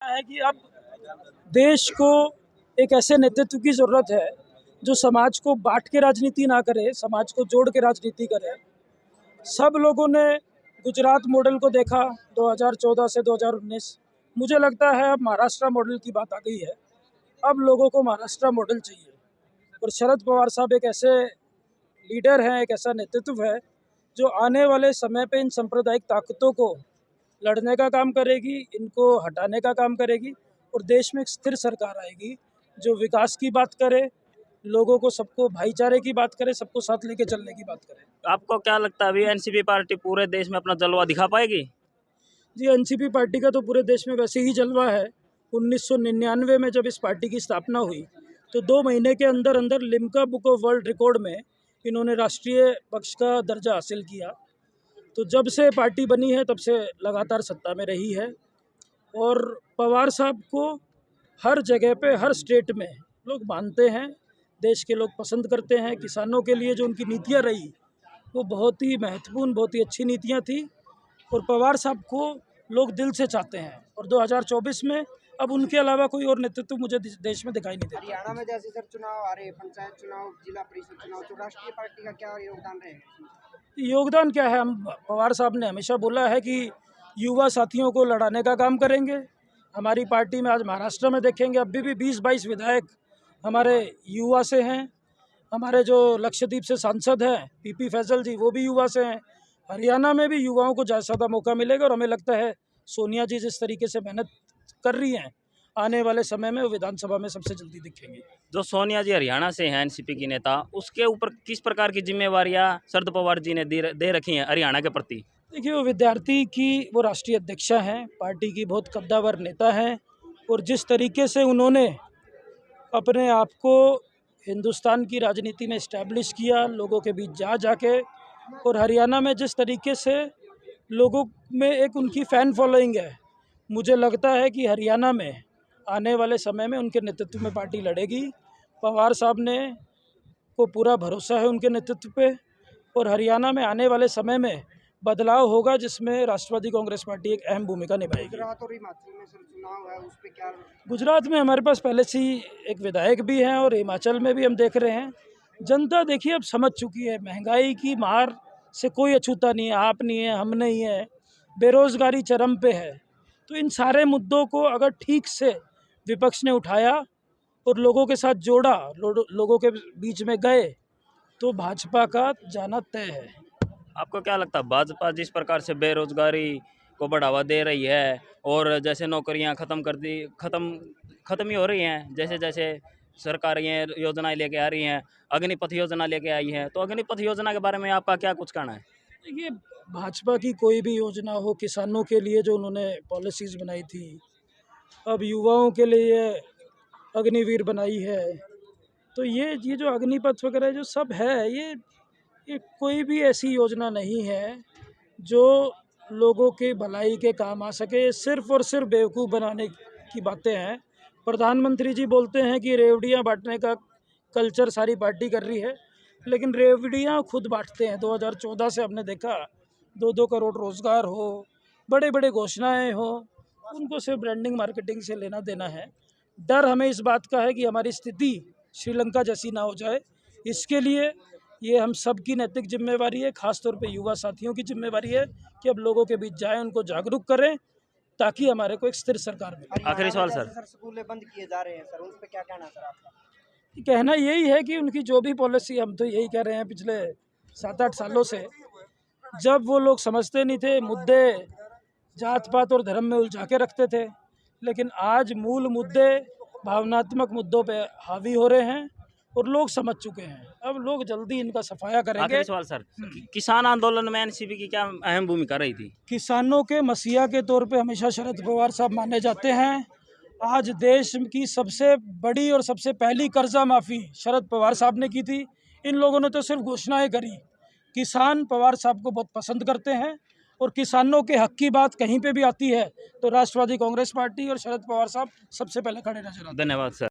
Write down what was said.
है कि अब देश को एक ऐसे नेतृत्व की ज़रूरत है जो समाज को बांट के राजनीति ना करे, समाज को जोड़ के राजनीति करे। सब लोगों ने गुजरात मॉडल को देखा 2014 से 2019। मुझे लगता है अब महाराष्ट्र मॉडल की बात आ गई है। अब लोगों को महाराष्ट्र मॉडल चाहिए और शरद पवार साहब एक ऐसे लीडर हैं, एक ऐसा नेतृत्व है जो आने वाले समय पे इन सांप्रदायिक ताकतों को लड़ने का काम करेगी, इनको हटाने का काम करेगी और देश में एक स्थिर सरकार आएगी जो विकास की बात करे, लोगों को सबको भाईचारे की बात करे, सबको साथ लेके चलने की बात करे। आपको क्या लगता है अभी एनसीपी पार्टी पूरे देश में अपना जलवा दिखा पाएगी? जी, एनसीपी पार्टी का तो पूरे देश में वैसे ही जलवा है। 1999 में जब इस पार्टी की स्थापना हुई तो 2 महीने के अंदर अंदर Limca book of world record में इन्होंने राष्ट्रीय पक्ष का दर्जा हासिल किया। तो जब से पार्टी बनी है तब से लगातार सत्ता में रही है और पवार साहब को हर जगह पे, हर स्टेट में लोग मानते हैं, देश के लोग पसंद करते हैं। किसानों के लिए जो उनकी नीतियाँ रही वो बहुत ही महत्वपूर्ण, बहुत ही अच्छी नीतियाँ थी और पवार साहब को लोग दिल से चाहते हैं। और 2024 में अब उनके अलावा कोई और नेतृत्व मुझे देश में दिखाई नहीं देता। हरियाणा में जैसे सर चुनाव आ रहे हैं, पंचायत चुनाव, जिला परिषद चुनाव, तो राष्ट्रीय पार्टी का क्या योगदान रहेगा? योगदान क्या है, हम पवार साहब ने हमेशा बोला है कि युवा साथियों को लड़ाने का काम करेंगे। हमारी पार्टी में आज महाराष्ट्र में देखेंगे अभी भी 20-22 विधायक हमारे युवा से हैं। हमारे जो लक्षद्वीप से सांसद हैं पीपी फैसल जी, वो भी युवा से हैं। हरियाणा में भी युवाओं को ज़्यादा मौका मिलेगा और हमें लगता है सोनिया जी जिस तरीके से मेहनत कर रही हैं, आने वाले समय में वो विधानसभा में सबसे जल्दी दिखेंगी। जो सोनिया जी हरियाणा से हैं एनसीपी की नेता, उसके ऊपर किस प्रकार की जिम्मेवारियां शरद पवार जी ने दे रखी हैं हरियाणा के प्रति? देखिए, वो विद्यार्थी की वो राष्ट्रीय अध्यक्षा हैं, पार्टी की बहुत कद्दावर नेता हैं और जिस तरीके से उन्होंने अपने आप को हिंदुस्तान की राजनीति में इस्टेब्लिश किया, लोगों के बीच जा जाके, और हरियाणा में जिस तरीके से लोगों में एक उनकी फ़ैन फॉलोइंग है, मुझे लगता है कि हरियाणा में आने वाले समय में उनके नेतृत्व में पार्टी लड़ेगी। पवार साहब ने को पूरा भरोसा है उनके नेतृत्व पे और हरियाणा में आने वाले समय में बदलाव होगा जिसमें राष्ट्रवादी कांग्रेस पार्टी एक अहम भूमिका निभाएगी। गुजरात और हिमाचल में सर चुनाव है, उस पे क्या? गुजरात में हमारे पास पहले से ही एक विधायक भी हैं और हिमाचल में भी हम देख रहे हैं। जनता देखिए अब समझ चुकी है, महंगाई की मार से कोई अछूता नहीं है, आप नहीं है, हम नहीं है, बेरोजगारी चरम पे है। तो इन सारे मुद्दों को अगर ठीक से विपक्ष ने उठाया और लोगों के साथ जोड़ा, लोगों के बीच में गए, तो भाजपा का जाना तय है। आपको क्या लगता है भाजपा जिस प्रकार से बेरोजगारी को बढ़ावा दे रही है और जैसे नौकरियां खत्म ही हो रही हैं, जैसे जैसे सरकार ये योजनाएं लेके आ रही हैं, अग्निपथ योजना लेके आई है, तो अग्निपथ योजना के बारे में आपका क्या कुछ कहना है? देखिए, भाजपा की कोई भी योजना हो, किसानों के लिए जो उन्होंने पॉलिसीज़ बनाई थी, अब युवाओं के लिए अग्निवीर बनाई है, तो ये जो अग्निपथ वगैरह जो सब है, ये कोई भी ऐसी योजना नहीं है जो लोगों के भलाई के काम आ सके। सिर्फ़ और सिर्फ बेवकूफ़ बनाने की बातें हैं। प्रधानमंत्री जी बोलते हैं कि रेवड़ियाँ बांटने का कल्चर सारी पार्टी कर रही है, लेकिन रेवड़ियाँ खुद बांटते हैं। 2014 से हमने देखा 2-2 करोड़ रोज़गार हो, बड़े बड़े घोषणाएँ हो, उनको सिर्फ ब्रांडिंग मार्केटिंग से लेना देना है। डर हमें इस बात का है कि हमारी स्थिति श्रीलंका जैसी ना हो जाए। इसके लिए ये हम सब की नैतिक जिम्मेवारी है, खासतौर पे युवा साथियों की जिम्मेवारी है कि अब लोगों के बीच जाएं, उनको जागरूक करें ताकि हमारे को एक स्थिर सरकार मिले। आखिरी सवाल सर। स्कूलें बंद किए जा रहे हैं सर, उस पे क्या कहना सर आपका? कहना यही है कि उनकी जो भी पॉलिसी, हम तो यही कह रहे हैं पिछले 7-8 सालों से, जब वो लोग समझते नहीं थे, मुद्दे जात पात और धर्म में उलझा के रखते थे, लेकिन आज मूल मुद्दे भावनात्मक मुद्दों पे हावी हो रहे हैं और लोग समझ चुके हैं। अब लोग जल्दी इनका सफाया करेंगे। आखिरी सवाल सर, किसान आंदोलन में एनसीपी की क्या अहम भूमिका रही थी? किसानों के मसीहा के तौर पे हमेशा शरद पवार साहब माने जाते हैं। आज देश की सबसे बड़ी और सबसे पहली कर्जा माफ़ी शरद पवार साहब ने की थी। इन लोगों ने तो सिर्फ घोषणाएं करी। किसान पवार साहब को बहुत पसंद करते हैं और किसानों के हक की बात कहीं पे भी आती है तो राष्ट्रवादी कांग्रेस पार्टी और शरद पवार साहब सबसे पहले खड़े नजर आते हैं। धन्यवाद सर।